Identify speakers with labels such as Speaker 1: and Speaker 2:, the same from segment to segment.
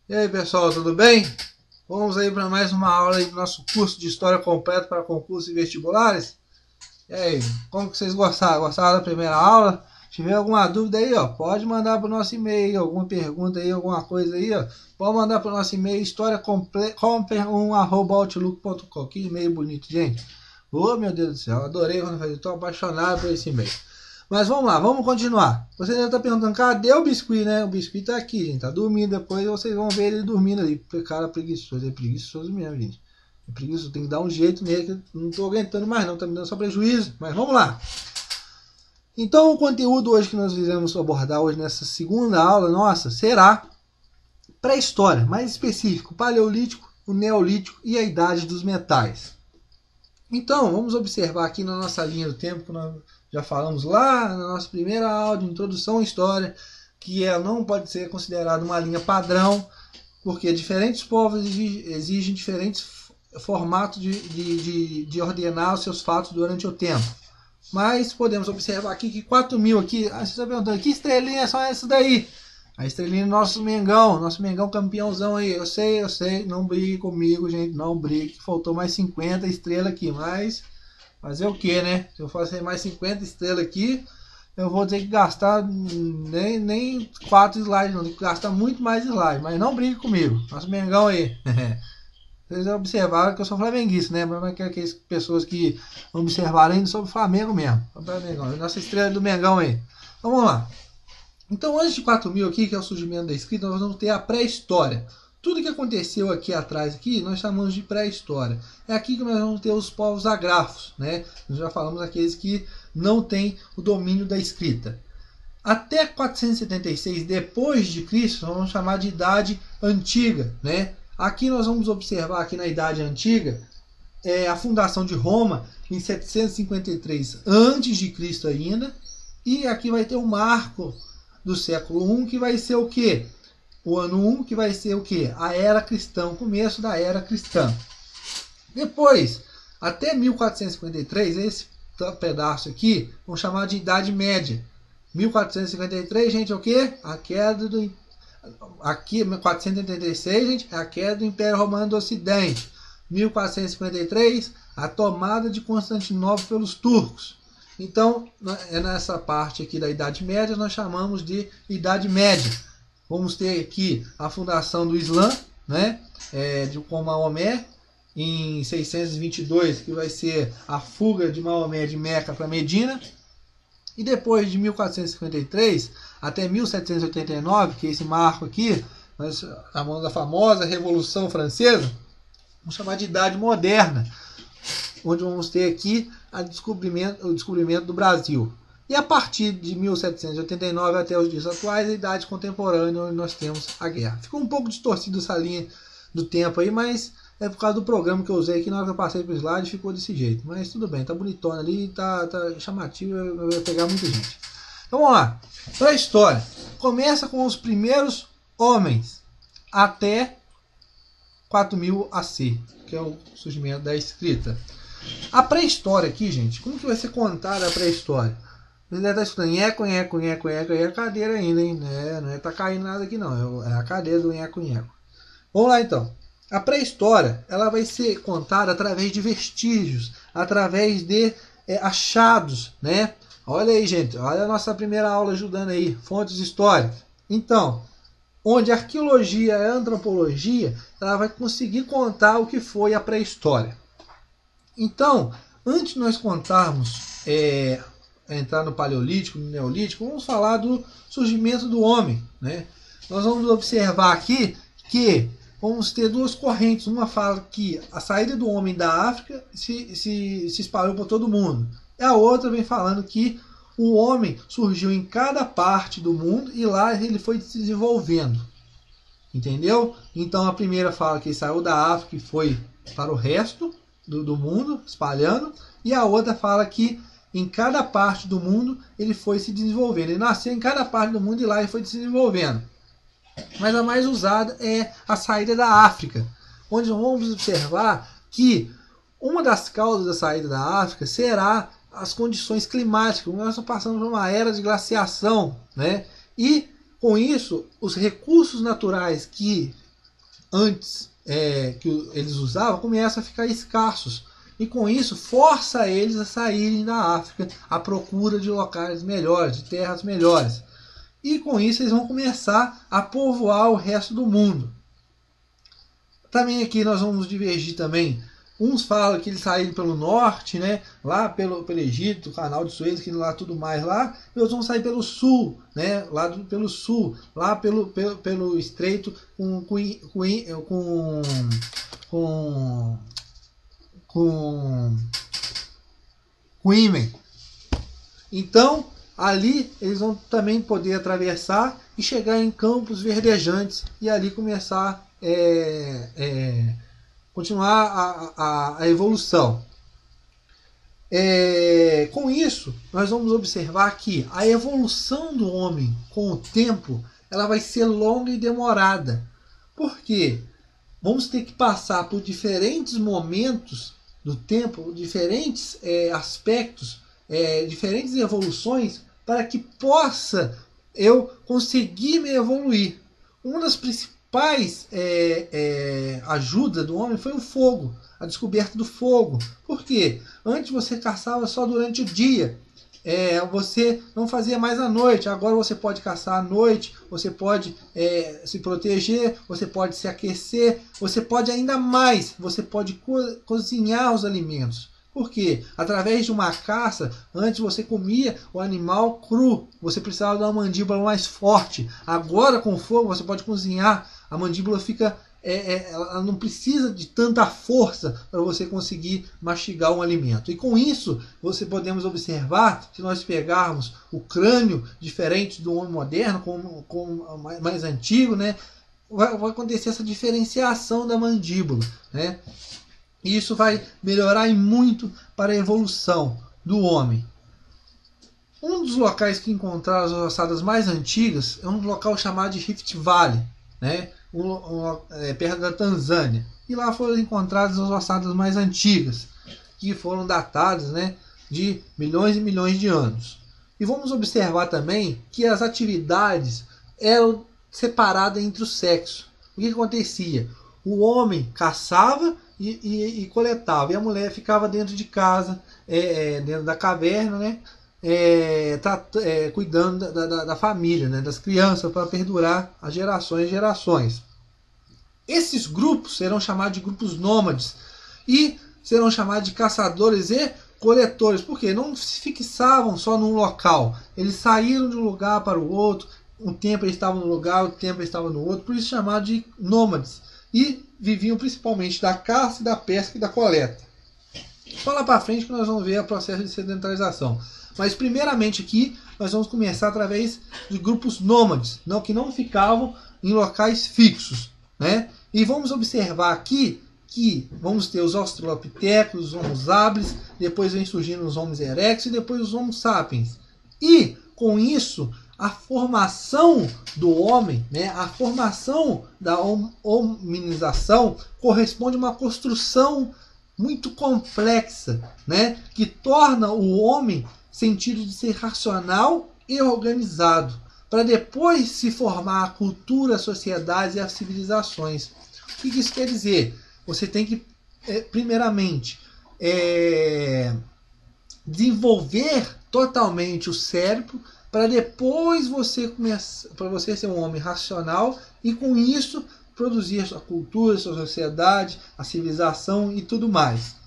Speaker 1: E aí pessoal, tudo bem? Vamos aí para mais uma aula aí do nosso curso de História completo para concursos e vestibulares. E aí, como que vocês gostaram? Gostaram da primeira aula? Se tiver alguma dúvida aí, ó, pode mandar para o nosso e-mail, alguma pergunta aí, alguma coisa aí, ó, pode mandar para o nosso e-mail, historiacomper1@outlook.com. Que e-mail bonito, gente. Oh, meu Deus do céu, adorei quando eu estou apaixonado por esse e-mail. Mas vamos lá, vamos continuar. Você já está perguntando, cadê o biscuit, né? O biscuit tá aqui, gente. Tá dormindo. Depois vocês vão ver ele dormindo ali. Cara preguiçoso. É preguiçoso mesmo, gente. É preguiçoso. Tem que dar um jeito nele. Que eu não estou aguentando mais, não. Tá me dando só prejuízo. Mas vamos lá. Então, o conteúdo hoje que nós iremos abordar hoje nessa segunda aula nossa será pré-história, mais específico, paleolítico, o neolítico e a idade dos metais. Então, vamos observar aqui na nossa linha do tempo que nós já falamos lá na nossa primeira aula de introdução à história, que ela não pode ser considerada uma linha padrão, porque diferentes povos exigem diferentes formatos de ordenar os seus fatos durante o tempo. Mas podemos observar aqui que 4.000 aqui, você está perguntando, que estrelinhas são essas daí? A estrelinha do nosso Mengão campeãozão aí. Eu sei, não brigue comigo, gente, não brigue, faltou mais 50 estrelas aqui, mas fazer o que, né? Se eu fazer mais 50 estrelas aqui, eu vou ter que gastar nem 4 slides, não, tem que gastar muito mais slides, mas não brigue comigo, nosso Mengão aí. Vocês observaram que eu sou flamenguista, né? Mas não é aquelas pessoas que observaram ainda sobre o Flamengo mesmo. Nossa estrela do Mengão aí. Vamos lá. Então, antes de 4.000 aqui, que é o surgimento da escrita, nós vamos ter a pré-história. Tudo que aconteceu aqui atrás, aqui, nós chamamos de pré-história. É aqui que nós vamos ter os povos agráficos, né? Nós já falamos aqueles que não têm o domínio da escrita. Até 476 depois de Cristo, nós vamos chamar de Idade Antiga, né? Aqui nós vamos observar aqui na Idade Antiga a fundação de Roma em 753 a.C. ainda, e aqui vai ter um marco do século I, que vai ser o quê? O ano 1, que vai ser o quê? A Era Cristã, o começo da Era Cristã. Depois, até 1453, esse pedaço aqui, vamos chamar de Idade Média. 1453, gente, é o quê? A queda do... Aqui, 486, gente, é a queda do Império Romano do Ocidente. 1453, a tomada de Constantinopla pelos turcos. Então, é nessa parte aqui da Idade Média, nós chamamos de Idade Média. Vamos ter aqui a fundação do Islã, né, com Maomé, em 622, que vai ser a fuga de Maomé de Meca para Medina. E depois de 1453 até 1789, que é esse marco aqui, nós chamamos da famosa Revolução Francesa, vamos chamar de Idade Moderna, onde vamos ter aqui o descobrimento do Brasil. E a partir de 1789 até os dias atuais, a Idade Contemporânea, onde nós temos a guerra. Ficou um pouco distorcido essa linha do tempo aí, mas é por causa do programa que eu usei aqui, na hora que eu passei para o slide, ficou desse jeito. Mas tudo bem, tá bonitona ali, tá chamativo, vai pegar muita gente. Então vamos lá. Pré-história. Começa com os primeiros homens até 4.000 AC, que é o surgimento da escrita. A pré-história aqui, gente, como que vai ser contada a pré-história? Você deve estar escutando nheco, é a cadeira ainda, hein? Não é tá caindo nada aqui não, é a cadeira do nheco. Vamos lá então. A pré-história, ela vai ser contada através de vestígios, através de achados, né? Olha aí, gente, olha a nossa primeira aula ajudando aí, fontes históricas. Então, onde a arqueologia e a antropologia, ela vai conseguir contar o que foi a pré-história. Então, antes de nós contarmos, entrar no paleolítico, no neolítico, vamos falar do surgimento do homem, né? Nós vamos observar aqui que vamos ter duas correntes. Uma fala que a saída do homem da África se espalhou por todo mundo. E a outra vem falando que o homem surgiu em cada parte do mundo e lá ele foi se desenvolvendo. Entendeu? Então a primeira fala que ele saiu da África e foi para o resto do mundo, espalhando. E a outra fala que em cada parte do mundo ele foi se desenvolvendo. Ele nasceu em cada parte do mundo e lá ele foi se desenvolvendo. Mas a mais usada é a saída da África, onde vamos observar que uma das causas da saída da África será as condições climáticas. Nós estamos passando por uma era de glaciação, né? E com isso, os recursos naturais que antes que eles usavam começam a ficar escassos. E com isso força eles a saírem da África à procura de locais melhores, de terras melhores. E com isso eles vão começar a povoar o resto do mundo. Também aqui nós vamos divergir também. Uns falam que eles saíram pelo norte, né, lá pelo Egito, o canal de Suez, que lá tudo mais lá, e outros vão sair pelo sul, né, pelo sul, lá pelo estreito com Imen. Então, ali eles vão também poder atravessar e chegar em campos verdejantes e ali começar continuar a evolução. Com isso, nós vamos observar que a evolução do homem com o tempo ela vai ser longa e demorada. Por quê? Vamos ter que passar por diferentes momentos do tempo, diferentes aspectos, diferentes evoluções para que possa eu conseguir me evoluir. Uma das principais ajuda do homem foi o fogo, a descoberta do fogo. Por quê? Antes você caçava só durante o dia, você não fazia mais à noite. Agora você pode caçar à noite, você pode se proteger, você pode se aquecer, você pode ainda mais, você pode cozinhar os alimentos. Por quê? Através de uma caça, antes você comia o animal cru, você precisava de uma mandíbula mais forte. Agora com fogo você pode cozinhar, a mandíbula fica, ela não precisa de tanta força para você conseguir mastigar um alimento. E com isso você podemos observar, se nós pegarmos o crânio diferente do homem moderno, com mais antigo, né, vai acontecer essa diferenciação da mandíbula, né? E isso vai melhorar muito para a evolução do homem. Um dos locais que encontraram as ossadas mais antigas é um local chamado de Rift Valley, né? Perto da Tanzânia. E lá foram encontradas as ossadas mais antigas, que foram datadas, né, de milhões e milhões de anos. E vamos observar também que as atividades eram separadas entre os sexos. O que acontecia? O homem caçava e coletava, e a mulher ficava dentro de casa, dentro da caverna, né, cuidando da família, né, das crianças, para perdurar as gerações e gerações. Esses grupos serão chamados de grupos nômades e serão chamados de caçadores e coletores, porque não se fixavam só num local, eles saíram de um lugar para o outro, um tempo eles estavam num lugar, outro tempo eles estavam no outro, por isso chamados de nômades. E viviam principalmente da caça, da pesca e da coleta. Só lá para frente que nós vamos ver o processo de sedentarização. Mas primeiramente aqui nós vamos começar através de grupos nômades, que não ficavam em locais fixos, né? E vamos observar aqui que vamos ter os australopitecos, os homo habilis, depois vem surgindo os homo erectus e depois os homo sapiens. E com isso a formação do homem, né, a formação da hominização corresponde a uma construção muito complexa, né, que torna o homem sentido de ser racional e organizado, para depois se formar a cultura, a sociedade e as civilizações. O que isso quer dizer? Você tem que, primeiramente, desenvolver totalmente o cérebro, para depois para você ser um homem racional e com isso produzir a sua cultura, a sua sociedade, a civilização e tudo mais.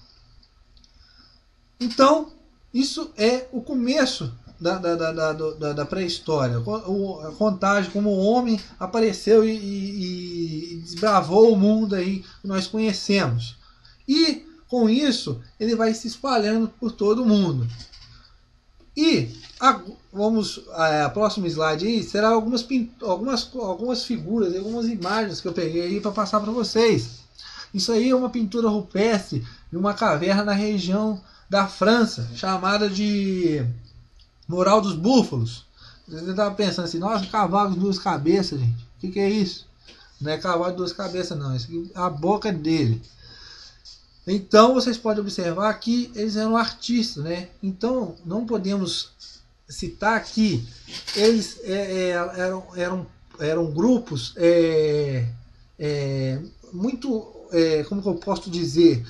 Speaker 1: Então, isso é o começo da pré-história, a contagem como o homem apareceu e desbravou o mundo aí que nós conhecemos. E com isso ele vai se espalhando por todo o mundo. E a próximo slide aí será algumas figuras, algumas imagens que eu peguei aí para passar para vocês. Isso aí é uma pintura rupestre de uma caverna na região da França, chamada de Moral dos Búfalos. Você estava pensando assim, nossa, cavalo de duas cabeças, gente. O que é isso? Não é cavalo de duas cabeças, não. Isso aqui é a boca dele. Então vocês podem observar que eles eram artistas, né? Então não podemos citar que eles eram grupos muito, como que eu posso dizer,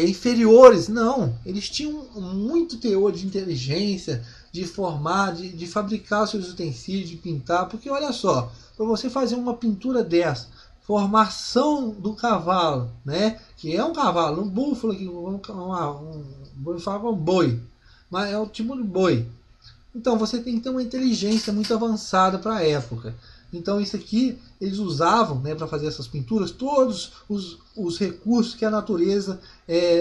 Speaker 1: inferiores. Não, eles tinham muito teor de inteligência, de formar, de fabricar seus utensílios, de pintar, porque olha só, para você fazer uma pintura dessa, formação do cavalo, né? Que é um cavalo, um búfalo, vamos falar um boi, mas é o tipo de boi. Então você tem que ter uma inteligência muito avançada para a época. Então isso aqui eles usavam, né, para fazer essas pinturas, todos os recursos que a natureza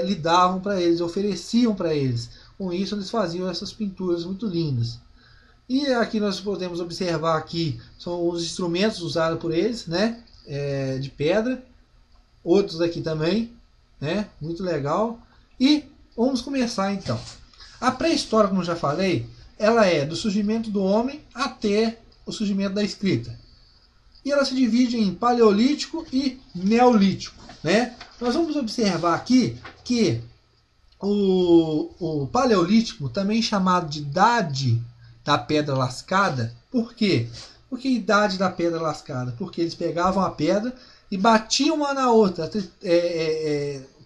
Speaker 1: lhe davam para eles, ofereciam para eles. Com isso eles faziam essas pinturas muito lindas. E aqui nós podemos observar aqui são os instrumentos usados por eles, né, de pedra. Outros aqui também, né, muito legal. E vamos começar então. A pré-história, como eu já falei, ela é do surgimento do homem até o surgimento da escrita. E ela se divide em paleolítico e neolítico, né? Nós vamos observar aqui que o paleolítico, também chamado de idade da pedra lascada, por quê? Por que idade da pedra lascada? Porque eles pegavam a pedra e batiam uma na outra,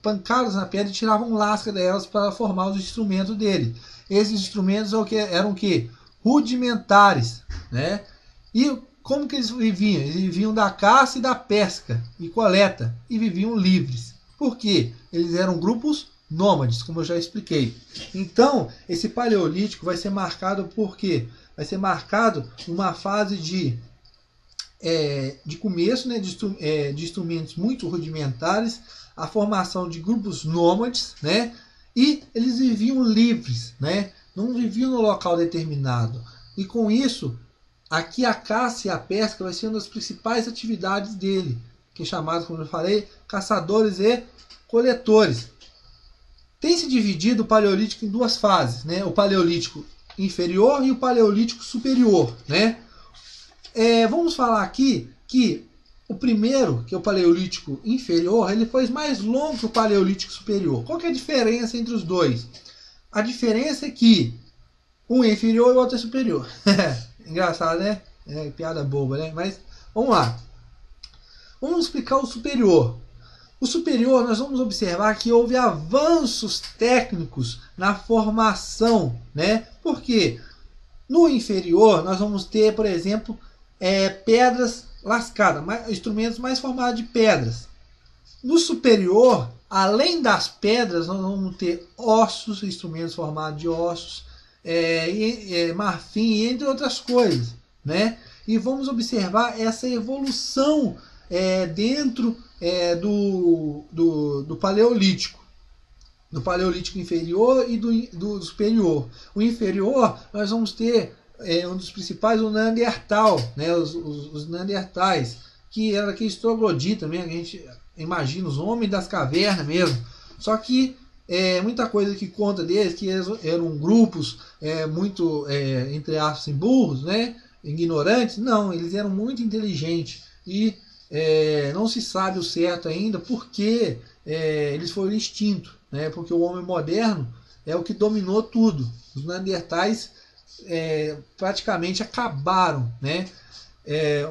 Speaker 1: pancadas na pedra e tiravam lasca delas para formar os instrumentos dele. Esses instrumentos eram o quê? Rudimentares, né? E como que eles viviam? Eles viviam da caça e da pesca e coleta e viviam livres. Por quê? Eles eram grupos nômades, como eu já expliquei. Então, esse paleolítico vai ser marcado por quê? Vai ser marcado uma fase de começo, né, de instrumentos muito rudimentares, a formação de grupos nômades, né? E eles viviam livres, né? Não viviam no local determinado. E com isso, aqui a caça e a pesca vai ser uma das principais atividades dele, que é chamado, como eu falei, caçadores e coletores. Tem se dividido o paleolítico em duas fases, né? O paleolítico inferior e o paleolítico superior, né? Vamos falar aqui que o primeiro, que é o paleolítico inferior, ele foi mais longo que o paleolítico superior. Qual que é a diferença entre os dois? A diferença é que um é inferior e o outro é superior. Engraçado, né? Piada boba, né? Mas vamos lá. Vamos explicar o superior. O superior, nós vamos observar que houve avanços técnicos na formação, né? Porque no inferior nós vamos ter, por exemplo, pedras lascadas, instrumentos mais formados de pedras. No superior, além das pedras, nós vamos ter ossos, instrumentos formados de ossos, marfim, entre outras coisas, né? E vamos observar essa evolução dentro do paleolítico. Do paleolítico inferior e do superior. O inferior, nós vamos ter um dos principais, o Neandertal, né? Os Neandertais, que era aquele troglodita mesmo, que a gente imagina, os homens das cavernas mesmo. Só que muita coisa que conta deles, que eram grupos muito, entre aspas, burros, né? Ignorantes. Não, eles eram muito inteligentes e não se sabe o certo ainda porque eles foram extintos, né? Porque o homem moderno é o que dominou tudo. Os Neandertais praticamente acabaram, né?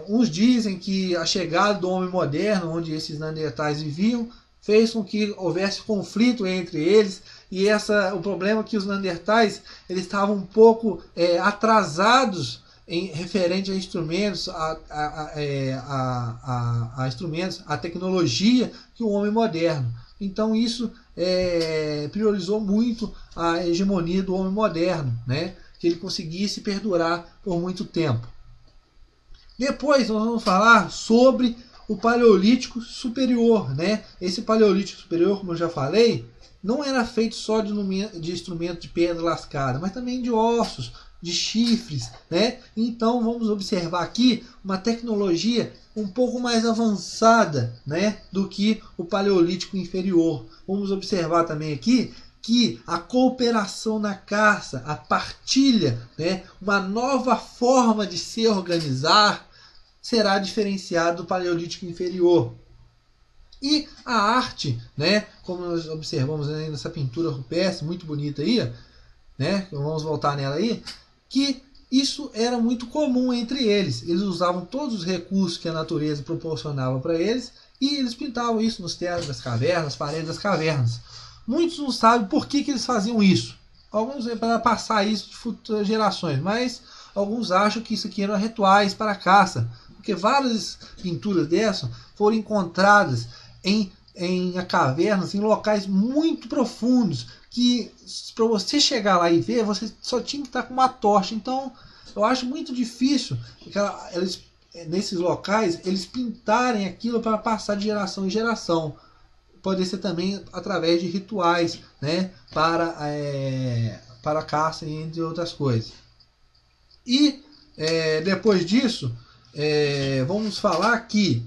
Speaker 1: Uns dizem que a chegada do homem moderno, onde esses Neandertais viviam, fez com que houvesse conflito entre eles, e o problema é que os Neandertais eles estavam um pouco atrasados em referente a instrumentos, a instrumentos, a tecnologia que o homem moderno. Então isso priorizou muito a hegemonia do homem moderno, né? Que ele conseguisse perdurar por muito tempo. Depois nós vamos falar sobre o paleolítico superior, né? Esse paleolítico superior, como eu já falei, não era feito só de instrumento de pedra lascada, mas também de ossos, de chifres, né? Então vamos observar aqui uma tecnologia um pouco mais avançada, né, do que o paleolítico inferior. Vamos observar também aqui que a cooperação na caça, a partilha, né, uma nova forma de se organizar, será diferenciado do paleolítico inferior. E a arte, né, como nós observamos nessa pintura rupestre muito bonita aí, né, vamos voltar nela aí, que isso era muito comum entre eles. Eles usavam todos os recursos que a natureza proporcionava para eles e eles pintavam isso nos tetos das cavernas, nas paredes das cavernas. Muitos não sabem por que eles faziam isso. Alguns é para passar isso de futuras gerações, mas alguns acham que isso aqui eram rituais para a caça, porque várias pinturas dessas foram encontradas em cavernas, em locais muito profundos, que para você chegar lá e ver, você só tinha que estar com uma tocha. Então eu acho muito difícil eles, nesses locais, eles pintarem aquilo para passar de geração em geração. Pode ser também através de rituais, né, para caça, entre outras coisas. E depois disso, vamos falar que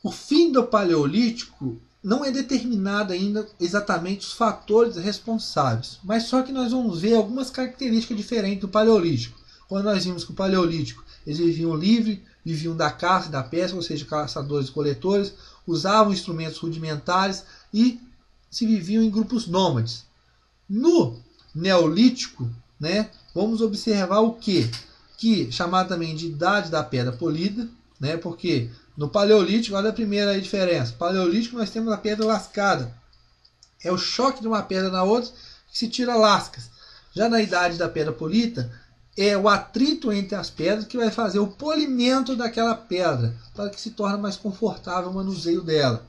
Speaker 1: o fim do Paleolítico não é determinado ainda exatamente os fatores responsáveis, mas só que nós vamos ver algumas características diferentes do Paleolítico. Quando nós vimos que o Paleolítico, eles viviam livre, viviam da caça e da pesca, ou seja, caçadores e coletores, usavam instrumentos rudimentares e se viviam em grupos nômades. No Neolítico, né, vamos observar o quê? Que chamado também de Idade da Pedra Polida, né, porque no Paleolítico, olha a primeira diferença. No Paleolítico nós temos a pedra lascada. É o choque de uma pedra na outra que se tira lascas. Já na Idade da Pedra Polida, é o atrito entre as pedras que vai fazer o polimento daquela pedra, para que se torne mais confortável o manuseio dela.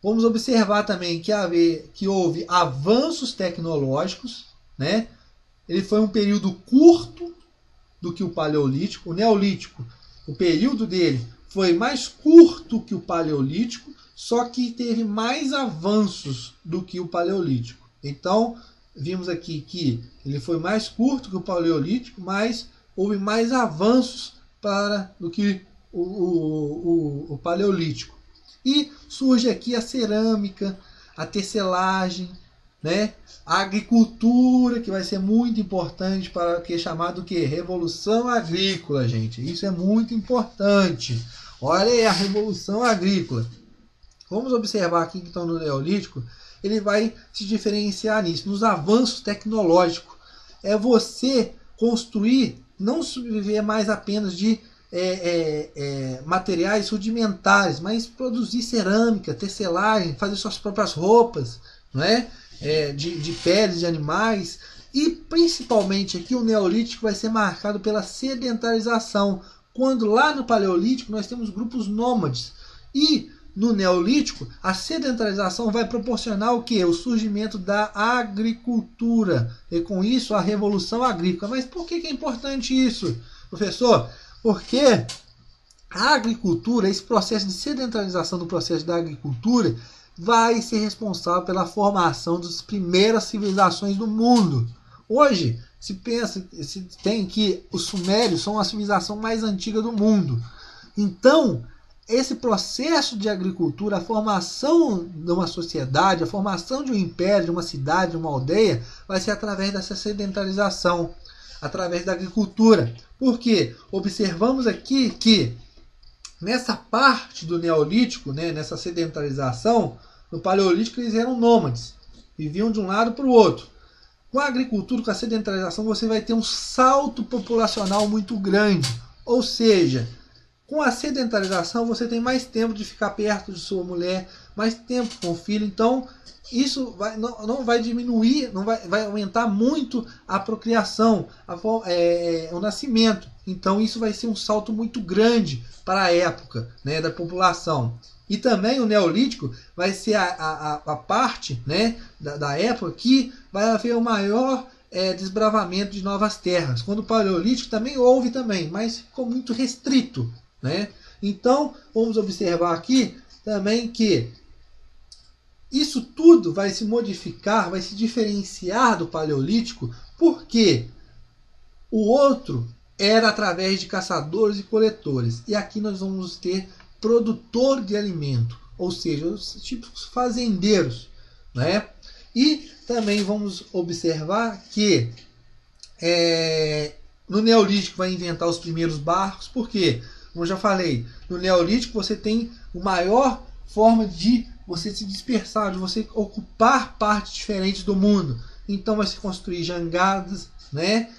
Speaker 1: Vamos observar também que houve avanços tecnológicos, né? Ele foi um período curto do que o Paleolítico. O Neolítico, o período dele foi mais curto que o Paleolítico, só que teve mais avanços do que o Paleolítico. Então, vimos aqui que ele foi mais curto que o Paleolítico, mas houve mais avanços do que o Paleolítico. E surge aqui a cerâmica, a tecelagem, né? A agricultura, que vai ser muito importante para o que é chamado o quê? Revolução Agrícola, gente. Isso é muito importante. Olha aí a Revolução Agrícola. Vamos observar aqui que estão no Neolítico, ele vai se diferenciar nisso, nos avanços tecnológicos. É você construir, não viver mais apenas de materiais rudimentares, mas produzir cerâmica, tecelagem, fazer suas próprias roupas, não é? De peles de animais. E principalmente aqui o Neolítico vai ser marcado pela sedentarização, quando lá no Paleolítico nós temos grupos nômades. E no Neolítico a sedentarização vai proporcionar o que? O surgimento da agricultura. E com isso a revolução agrícola. Mas por que é importante isso, professor? Porque a agricultura, esse processo de sedentarização do processo da agricultura, vai ser responsável pela formação das primeiras civilizações do mundo. Hoje se tem que os sumérios são a civilização mais antiga do mundo. Então, esse processo de agricultura, a formação de uma sociedade, a formação de um império, de uma cidade, de uma aldeia, vai ser através dessa sedentarização, através da agricultura. Porque observamos aqui que nessa parte do Neolítico, né, nessa sedentarização, no Paleolítico eles eram nômades, viviam de um lado para o outro. Com a agricultura, com a sedentarização, você vai ter um salto populacional muito grande. Ou seja, com a sedentarização você tem mais tempo de ficar perto de sua mulher, mais tempo com o filho. Então isso não vai diminuir, vai aumentar muito a procriação, o nascimento. Então isso vai ser um salto muito grande para a época, né, da população. E também o Neolítico vai ser a parte, né, da época que vai haver o maior desbravamento de novas terras. Quando o Paleolítico também houve também, mas ficou muito restrito, né? Então vamos observar aqui também que isso tudo vai se modificar, vai se diferenciar do Paleolítico, porque o outro era através de caçadores e coletores. E aqui nós vamos ter produtor de alimento, ou seja, os tipos fazendeiros, né? E também vamos observar que no Neolítico vai inventar os primeiros barcos, porque, como eu já falei, no Neolítico você tem a maior forma de você se dispersar, de você ocupar partes diferentes do mundo. Então vai se construir jangadas, né?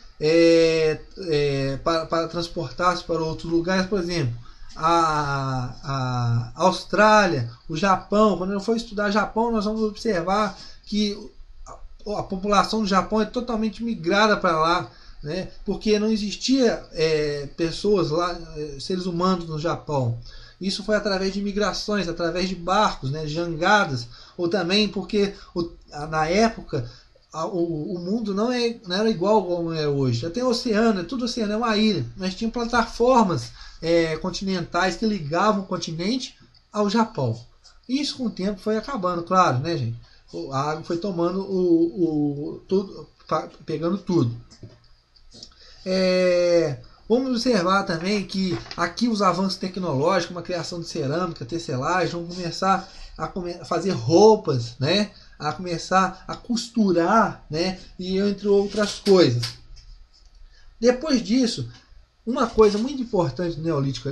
Speaker 1: para transportar-se para outros lugares, por exemplo, a Austrália, o Japão. Quando eu for estudar Japão, nós vamos observar que a população do Japão é totalmente migrada para lá, né? Porque não existia pessoas lá, seres humanos no Japão. Isso foi através de migrações, através de barcos, né, jangadas, ou também porque na época o mundo não era igual como é hoje. Já tem oceano, é tudo oceano, é uma ilha. Mas tinha plataformas continentais que ligavam o continente ao Japão. Isso com o tempo foi acabando, claro, né, gente? A água foi tomando tudo, pegando tudo. Vamos observar também que aqui os avanços tecnológicos, como a criação de cerâmica, tecelagem, vão começar a fazer roupas, né? A começar a costurar, né? E entre outras coisas. Depois disso, uma coisa muito importante do Neolítico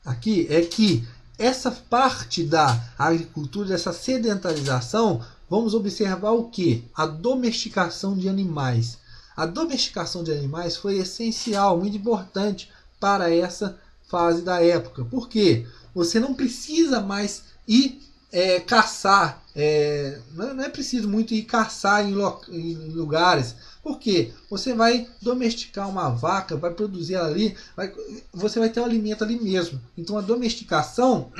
Speaker 1: aqui é que essa parte da agricultura, dessa sedentarização, vamos observar o que? A domesticação de animais. A domesticação de animais foi essencial, muito importante para essa fase da época. Por quê? Você não precisa mais ir caçar, não é preciso muito ir caçar em lugares. Por quê? Você vai domesticar uma vaca, vai produzir ela ali, você vai ter o alimento ali mesmo. Então a domesticação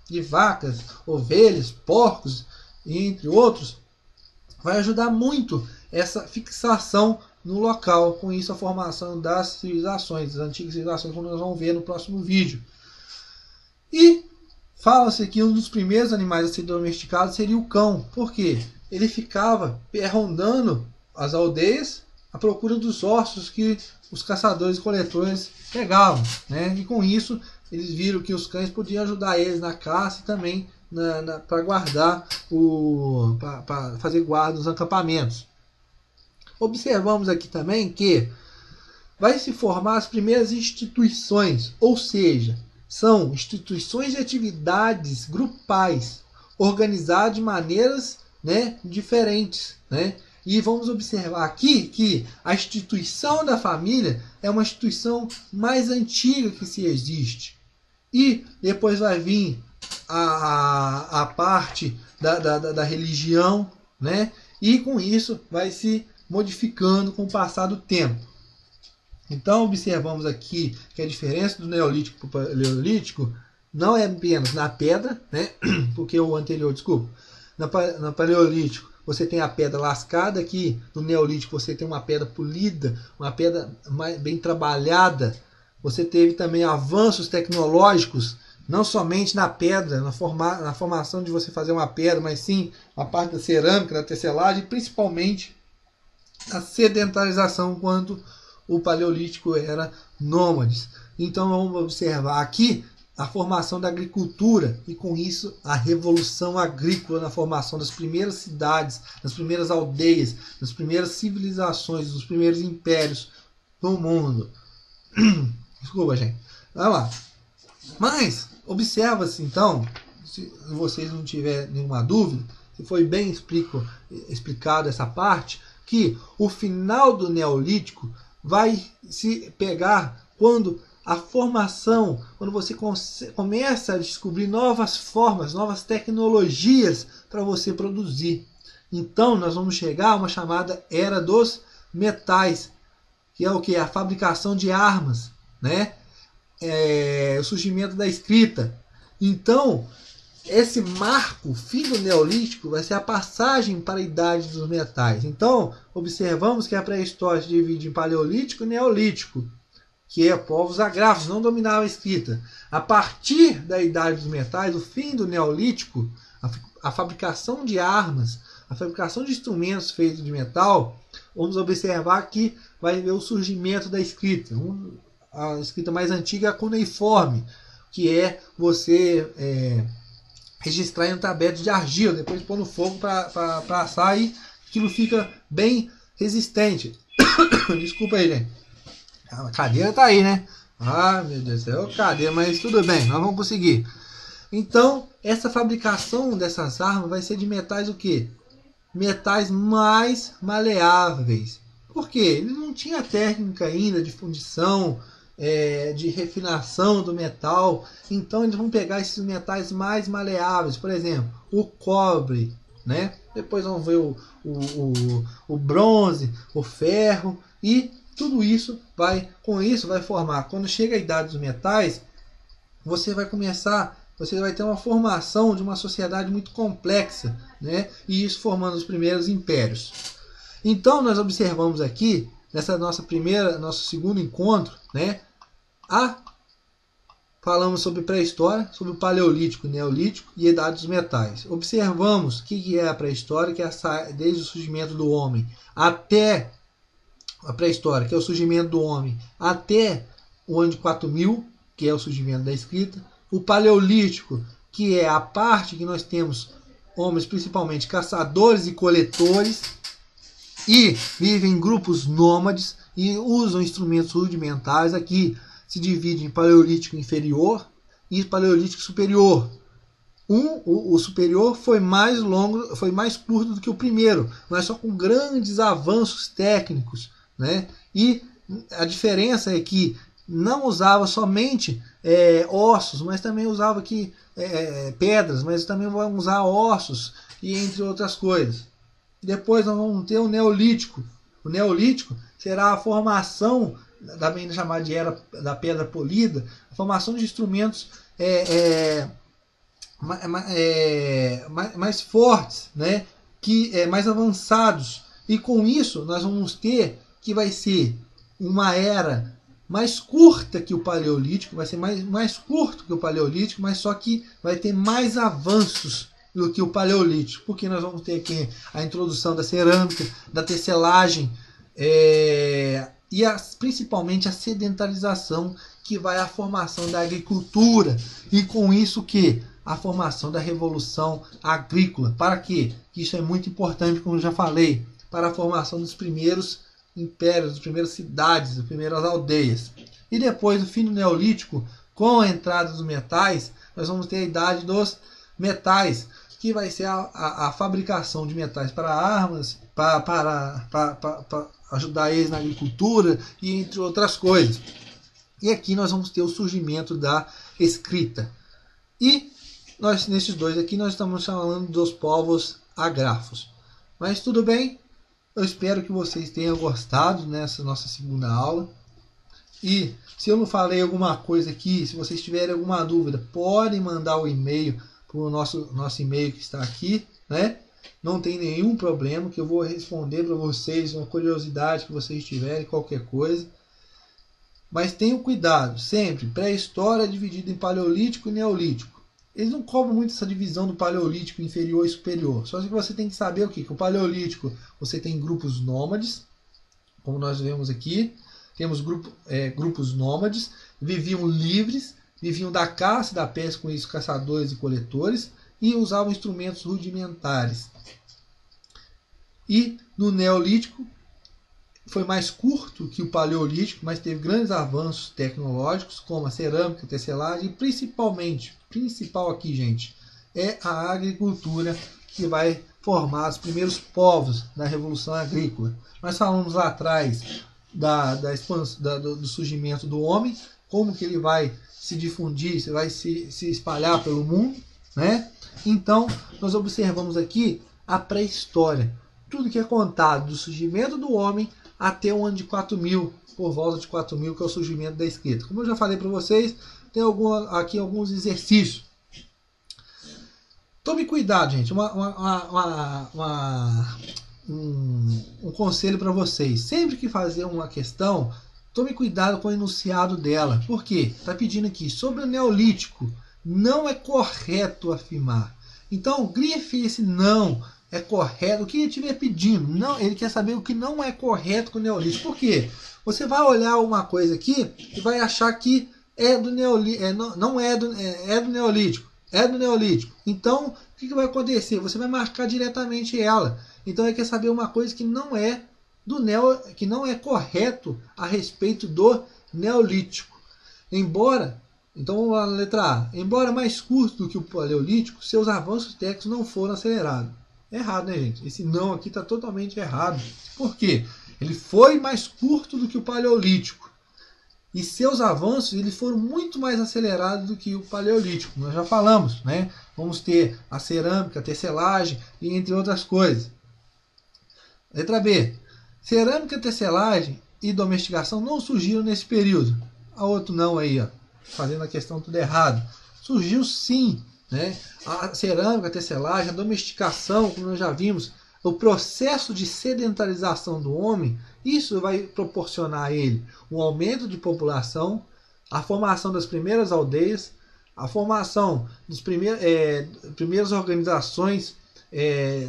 Speaker 1: de vacas, ovelhas, porcos, entre outros, vai ajudar muito essa fixação no local, com isso a formação das civilizações, das antigas civilizações, como nós vamos ver no próximo vídeo. E fala-se que um dos primeiros animais a ser domesticado seria o cão. Por quê? Ele ficava rondando as aldeias à procura dos ossos que os caçadores e coletores pegavam, né? E com isso eles viram que os cães podiam ajudar eles na caça e também para guardar, para fazer guarda nos acampamentos. Observamos aqui também que vai se formar as primeiras instituições, ou seja, são instituições de atividades grupais, organizadas de maneiras, né, diferentes, né? E vamos observar aqui que a instituição da família é uma instituição mais antiga que se existe. E depois vai vir a parte da religião, né? E com isso vai se modificando com o passar do tempo. Então observamos aqui que a diferença do Neolítico para o Paleolítico não é apenas na pedra, né? Porque o anterior, desculpa, no Paleolítico você tem a pedra lascada, aqui no Neolítico você tem uma pedra polida, uma pedra bem trabalhada. Você teve também avanços tecnológicos, não somente na pedra, na formação de você fazer uma pedra, mas sim a parte da cerâmica, da tecelagem, principalmente a sedentarização, quando o Paleolítico era nômades. Então vamos observar aqui a formação da agricultura e com isso a revolução agrícola na formação das primeiras cidades, das primeiras aldeias, das primeiras civilizações, dos primeiros impérios do mundo. Desculpa, gente. Vai lá. Mas observa-se então, se vocês não tiverem nenhuma dúvida, se foi bem explicado essa parte, que o final do Neolítico vai se pegar quando a formação, quando você começa a descobrir novas formas, novas tecnologias para você produzir. Então nós vamos chegar a uma chamada Era dos Metais, que é o que? A fabricação de armas, né? O surgimento da escrita. Então esse marco, fim do Neolítico, vai ser a passagem para a Idade dos Metais. Então, observamos que a pré-história se divide em Paleolítico e Neolítico, que é povos agráficos, não dominavam a escrita. A partir da Idade dos Metais, o fim do Neolítico, a fabricação de armas, a fabricação de instrumentos feitos de metal, vamos observar que vai ver o surgimento da escrita. A escrita mais antiga é a cuneiforme, que é você registrar em um tablete de argila, depois pôr no fogo para assar, e aquilo fica bem resistente. Desculpa aí, gente. A cadeira tá aí, né? Ah, meu Deus do céu, cadeira, mas tudo bem, nós vamos conseguir. Então, essa fabricação dessas armas vai ser de metais o quê? Metais mais maleáveis. Por quê? Ele não tinha técnica ainda de fundição, de refinação do metal. Então eles vão pegar esses metais mais maleáveis, por exemplo, o cobre, né? Depois vão ver o bronze, o ferro, e tudo isso vai formar. Quando chega a idade dos metais, você vai ter uma formação de uma sociedade muito complexa, né? E isso formando os primeiros impérios. Então nós observamos aqui, nessa nosso segundo encontro, né? Falamos sobre pré-história, sobre o paleolítico, neolítico e idade dos metais. Observamos o que é a pré-história, que é desde o surgimento do homem até a pré-história, que é o surgimento do homem, até o ano de 4000, que é o surgimento da escrita. O paleolítico, que é a parte que nós temos homens principalmente caçadores e coletores, e vivem em grupos nômades e usam instrumentos rudimentares. Aqui se divide em paleolítico inferior e paleolítico superior. O superior foi mais longo, foi mais curto do que o primeiro, mas só com grandes avanços técnicos, né? E a diferença é que não usava somente ossos, mas também usava aqui pedras, mas também vão usar ossos, e entre outras coisas. Depois nós vamos ter o Neolítico. O Neolítico será a formação, também chamada de era da pedra polida, a formação de instrumentos mais fortes, né? Mais avançados. E com isso nós vamos ter que vai ser uma era mais curta que o Paleolítico, vai ser mais curto que o Paleolítico, mas só que vai ter mais avanços do que o Paleolítico, porque nós vamos ter aqui a introdução da cerâmica, da tecelagem, e principalmente a sedentarização, que vai à formação da agricultura, e com isso que a formação da revolução agrícola. Para quê? Isso é muito importante, como eu já falei, para a formação dos primeiros impérios, das primeiras cidades, das primeiras aldeias. E depois do fim do Neolítico, com a entrada dos metais, nós vamos ter a idade dos metais, que vai ser a fabricação de metais para armas, para ajudar eles na agricultura e entre outras coisas. E aqui nós vamos ter o surgimento da escrita. E nesses dois aqui nós estamos falando dos povos agráfos. Mas tudo bem, eu espero que vocês tenham gostado nessa nossa segunda aula. E se eu não falei alguma coisa aqui, se vocês tiverem alguma dúvida, podem mandar o e-mail para o nosso e-mail que está aqui, né? Não tem nenhum problema, que eu vou responder para vocês, uma curiosidade que vocês tiverem, qualquer coisa. Mas tenham cuidado, sempre, pré-história dividida em paleolítico e neolítico. Eles não cobram muito essa divisão do paleolítico inferior e superior. Só que você tem que saber o quê? Que o paleolítico, você tem grupos nômades, como nós vemos aqui. Temos grupos nômades, viviam livres, viviam da caça e da pesca, com isso caçadores e coletores, e usavam instrumentos rudimentares. E no Neolítico foi mais curto que o Paleolítico, mas teve grandes avanços tecnológicos, como a cerâmica, a tecelagem, e principal aqui, gente, é a agricultura, que vai formar os primeiros povos da Revolução Agrícola. Nós falamos lá atrás do surgimento do homem, como que ele vai se difundir, vai se espalhar pelo mundo, né? Então, nós observamos aqui a pré-história. Tudo que é contado do surgimento do homem até o ano de 4000, por volta de 4000, que é o surgimento da escrita. Como eu já falei para vocês, tem aqui alguns exercícios. Tome cuidado, gente. Um conselho para vocês. Sempre que fazer uma questão, tome cuidado com o enunciado dela. Por quê? Está pedindo aqui, sobre o Neolítico, não é correto afirmar. Então, grife esse não. É correto. O que ele estiver pedindo? Não, ele quer saber o que não é correto com o Neolítico. Por quê? Você vai olhar uma coisa aqui e vai achar que é do Neolítico. É do Neolítico. É do Neolítico. Então, o que vai acontecer? Você vai marcar diretamente ela. Então, ele quer saber uma coisa que não é que não é correto a respeito do Neolítico. Então vamos lá na letra A. Embora mais curto do que o Paleolítico, seus avanços técnicos não foram acelerados. Errado, né, gente? Esse não aqui está totalmente errado. Por quê? Ele foi mais curto do que o Paleolítico. E seus avanços eles foram muito mais acelerados do que o Paleolítico. Nós já falamos, né? Vamos ter a cerâmica, a tecelagem e entre outras coisas. Letra B. Cerâmica, tecelagem e domesticação não surgiram nesse período. A outro não aí, ó, fazendo a questão tudo errado. Surgiu sim, né? A cerâmica, a tecelagem, a domesticação, como nós já vimos, o processo de sedentarização do homem, isso vai proporcionar a ele um aumento de população, a formação das primeiras aldeias, a formação das primeiras organizações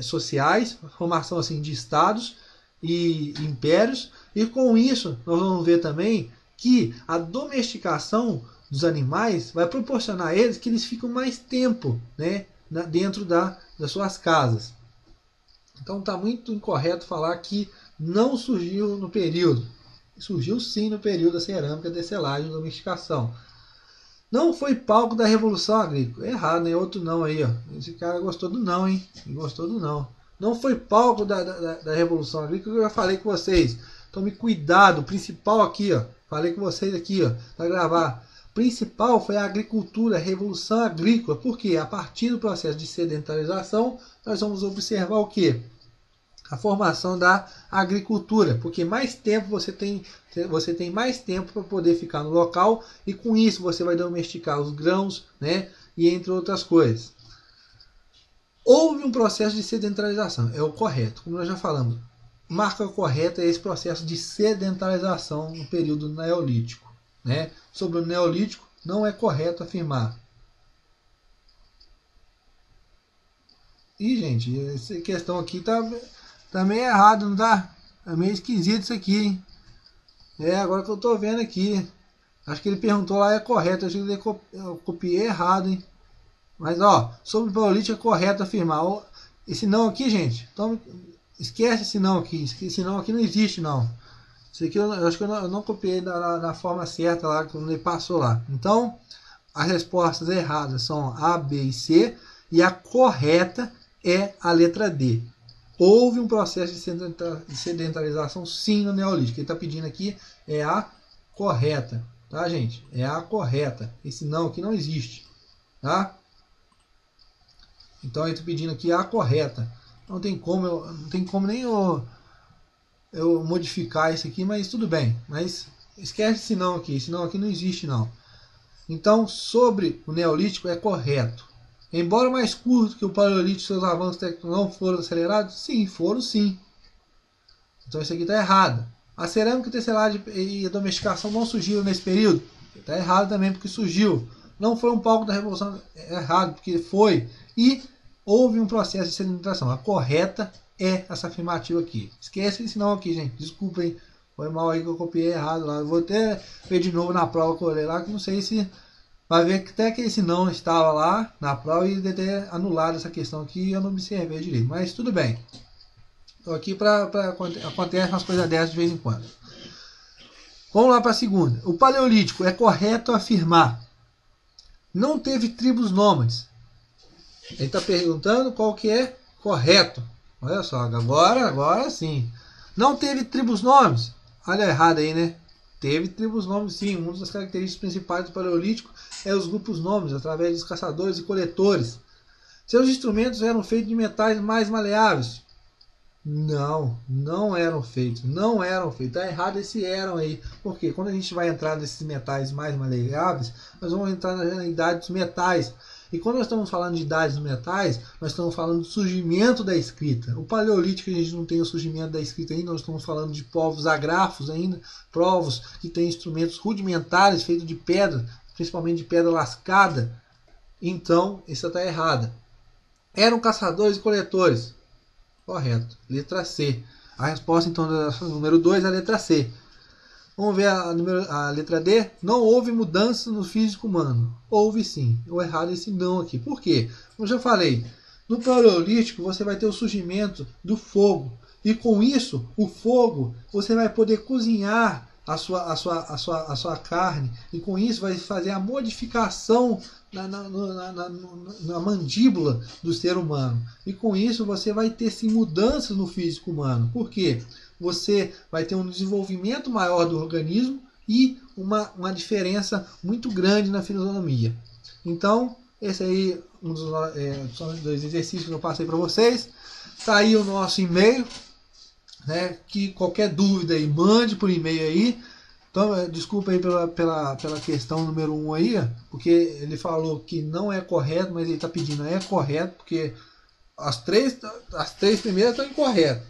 Speaker 1: sociais, formação assim, de estados e impérios, e com isso nós vamos ver também que a domesticação dos animais vai proporcionar a eles que eles ficam mais tempo, né, dentro das suas casas. Então está muito incorreto falar que não surgiu no período. Surgiu sim no período da cerâmica, tecelagem e domesticação. Não foi palco da Revolução Agrícola. Errado, né? Outro não aí, ó. Esse cara gostou do não, hein? Gostou do não. Não foi palco da Revolução Agrícola, eu já falei com vocês. Tome cuidado, o principal aqui, ó. Falei com vocês aqui, ó, para gravar. O principal foi a agricultura, a Revolução Agrícola. Porque a partir do processo de sedentarização, nós vamos observar o quê? A formação da agricultura, porque mais tempo você tem mais tempo para poder ficar no local e com isso você vai domesticar os grãos, né, e entre outras coisas. Houve um processo de sedentarização, é o correto, como nós já falamos. Marca correta é esse processo de sedentarização no período neolítico, né? Sobre o neolítico não é correto afirmar. E gente, essa questão aqui tá meio errado, não tá? É meio esquisito isso aqui, hein? Agora que eu tô vendo aqui. Acho que ele perguntou lá, é correto. Acho que eu copiei errado, hein? Mas, ó, sobre o Paleolítico é correto afirmar. Esse não aqui, gente, então, esquece esse não aqui. Esse não aqui não existe, não. Isso aqui eu acho que eu não copiei na forma certa lá, quando ele passou lá. Então, as respostas erradas são A, B e C. E a correta é a letra D. Houve um processo de sedentarização sim no Neolítico. Ele está pedindo aqui é a correta, tá, gente? É a correta. Esse não aqui não existe, tá? Então ele está pedindo aqui a correta. Não tem como nem eu modificar isso aqui, mas tudo bem. Mas esquece esse não aqui. Esse não aqui não existe, não. Então, sobre o Neolítico é correto. Embora mais curto que o Paleolítico, seus avanços técnicos não foram acelerados? Sim, foram sim. Então isso aqui está errado. A cerâmica, a tecelagem e a domesticação não surgiram nesse período? Está errado também, porque surgiu. Não foi um palco da Revolução? Errado, porque foi. E houve um processo de sedentarização. A correta é essa afirmativa aqui. Esquece esse não aqui, gente. Desculpa, hein. Foi mal aí que eu copiei errado lá. Eu vou até ver de novo na prova que eu olhei lá, que não sei se... Vai ver que até que esse não estava lá na prova e deve ter anulado essa questão aqui e eu não observei direito. Mas tudo bem. Estou aqui para acontecer umas coisas dessas de vez em quando. Vamos lá para a segunda. O Paleolítico é correto afirmar. Não teve tribos nômades. Ele está perguntando qual que é correto. Olha só, agora sim. Não teve tribos nômades. Olha errado aí, né? Teve tribos nômades sim. Uma das características principais do Paleolítico é os grupos nômades, através dos caçadores e coletores. Seus instrumentos eram feitos de metais mais maleáveis. Não eram feitos. Não eram feitos. Está errado esse eram aí. Porque quando a gente vai entrar nesses metais mais maleáveis, nós vamos entrar na idade dos metais. E quando nós estamos falando de idades dos metais, nós estamos falando do surgimento da escrita. O Paleolítico a gente não tem o surgimento da escrita ainda, nós estamos falando de povos agrafos ainda, povos que têm instrumentos rudimentares feitos de pedra, principalmente de pedra lascada. Então, isso está errado. Eram caçadores e coletores. Correto. Letra C. A resposta, então, da número 2 é a letra C. Vamos ver a letra D. Não houve mudança no físico humano. Houve sim. O errado é esse não aqui. Por quê? Como eu já falei, no Paleolítico você vai ter o surgimento do fogo. E com isso, o fogo, você vai poder cozinhar a sua carne. E com isso vai fazer a modificação na mandíbula do ser humano. E com isso você vai ter sim mudanças no físico humano. Por quê? você vai ter um desenvolvimento maior do organismo e uma diferença muito grande na fisionomia. Então, esse aí são os 2 exercícios que eu passei para vocês. Tá aí o nosso e-mail, né? Que qualquer dúvida aí, mande por e-mail aí. Então, desculpa aí pela questão número 1 aí, porque ele falou que não é correto, mas ele está pedindo é correto, porque as três primeiras estão incorretas.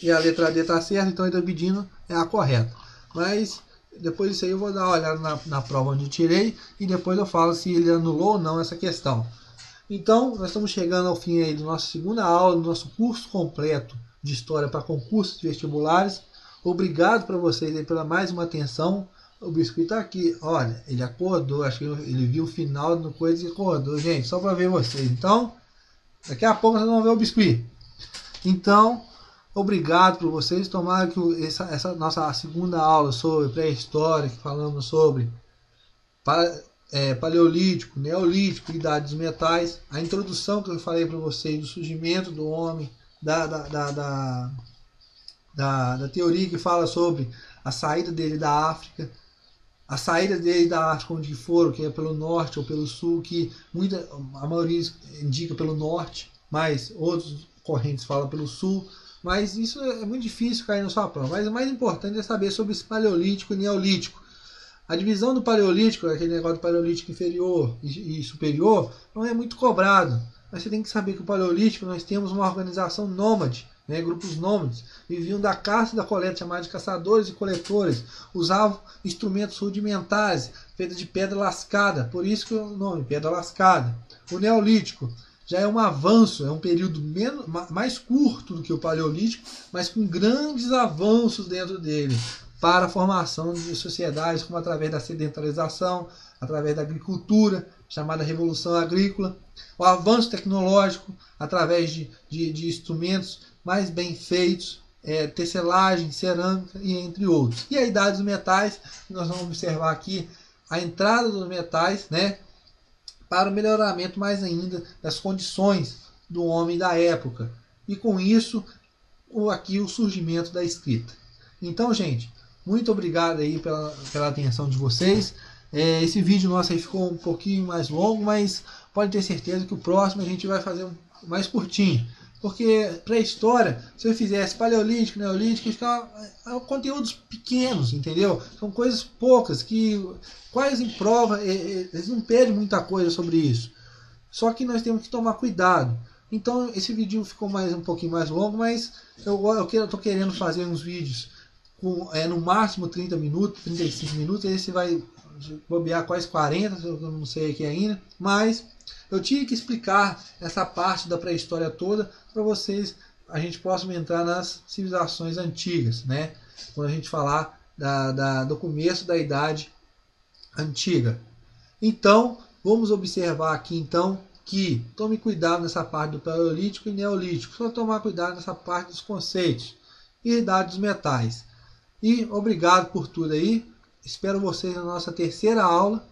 Speaker 1: E a letra D está certa, então ele está pedindo é a correta. Mas depois disso aí eu vou dar uma olhada na prova onde eu tirei e depois eu falo se ele anulou ou não essa questão. Então, nós estamos chegando ao fim aí da nossa segunda aula, do nosso curso completo de História para concursos vestibulares. Obrigado para vocês aí pela mais uma atenção. O Biscuit está aqui. Olha, ele acordou. Acho que ele viu o final do coisa e acordou. Gente, só para ver vocês. Então, daqui a pouco vocês vão ver o Biscuit. Então, obrigado por vocês. Tomara que essa nossa segunda aula sobre pré-história, que falamos sobre paleolítico, neolítico, idade dos metais, a introdução que eu falei para vocês do surgimento do homem, da teoria que fala sobre a saída dele da África, a saída dele da África onde foram, que é pelo norte ou pelo sul, que a maioria indica pelo norte, mas outros correntes falam pelo sul, mas isso é muito difícil cair na sua prova. Mas o mais importante é saber sobre esse paleolítico e neolítico. A divisão do paleolítico, aquele negócio do paleolítico inferior e superior, não é muito cobrado. Mas você tem que saber que o paleolítico nós temos uma organização nômade, né, grupos nômades, viviam da caça e da coleta, chamados de caçadores e coletores, usavam instrumentos rudimentares, feitos de pedra lascada, por isso que o nome, pedra lascada. O neolítico já é um avanço, é um período mais curto do que o paleolítico, mas com grandes avanços dentro dele, para a formação de sociedades, como através da sedentarização, através da agricultura, chamada Revolução Agrícola, o avanço tecnológico, através de instrumentos mais bem feitos, tecelagem, cerâmica e entre outros. E a idade dos metais, nós vamos observar aqui a entrada dos metais, né, para o melhoramento mais ainda das condições do homem da época. E com isso, aqui o surgimento da escrita. Então, gente, muito obrigado aí pela atenção de vocês. Esse vídeo nosso aí ficou um pouquinho mais longo, mas pode ter certeza que o próximo a gente vai fazer mais curtinho. Porque pré-história, se eu fizesse paleolítico, neolítico, ficam conteúdos pequenos, entendeu? São coisas poucas, que quase em prova, eles não pedem muita coisa sobre isso. Só que nós temos que tomar cuidado. Então esse vídeo ficou um pouquinho mais longo, mas eu estou querendo fazer uns vídeos com no máximo 30 minutos, 35 minutos, esse vai bobear quase 40, eu não sei aqui ainda, mas eu tinha que explicar essa parte da pré-história toda para vocês, a gente possa entrar nas civilizações antigas, né? Quando a gente falar do começo da idade antiga. Então, vamos observar aqui então que tome cuidado nessa parte do paleolítico e neolítico, só tomar cuidado nessa parte dos conceitos e idade dos metais. E obrigado por tudo aí. Espero vocês na nossa terceira aula.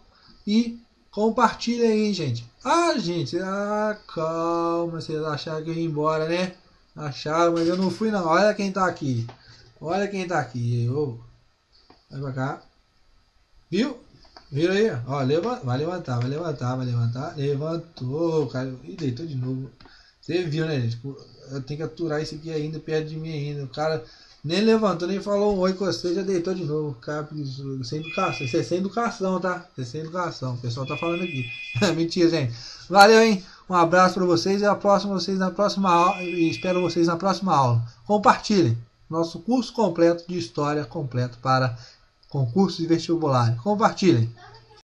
Speaker 1: E compartilha aí, gente. Gente. Calma. Vocês acharam que eu ia embora, né? Acharam, mas eu não fui não. Olha quem tá aqui. Olha quem tá aqui. Vai pra cá. Viu? Viram aí? Ó, vai levantar. Levantou, cara. Ih, deitou de novo. Você viu, né, gente? Eu tenho que aturar isso aqui ainda, perto de mim ainda. O cara nem levantou, nem falou um oi com você, já deitou de novo. Cara, sem educação. Isso é sem educação, tá? Isso é sem educação. O pessoal tá falando aqui. Mentira, gente. Valeu, hein? Um abraço pra vocês e vocês na próxima aula. E espero vocês na próxima aula. Compartilhem nosso curso completo de história completo para concursos e vestibulares. Compartilhem.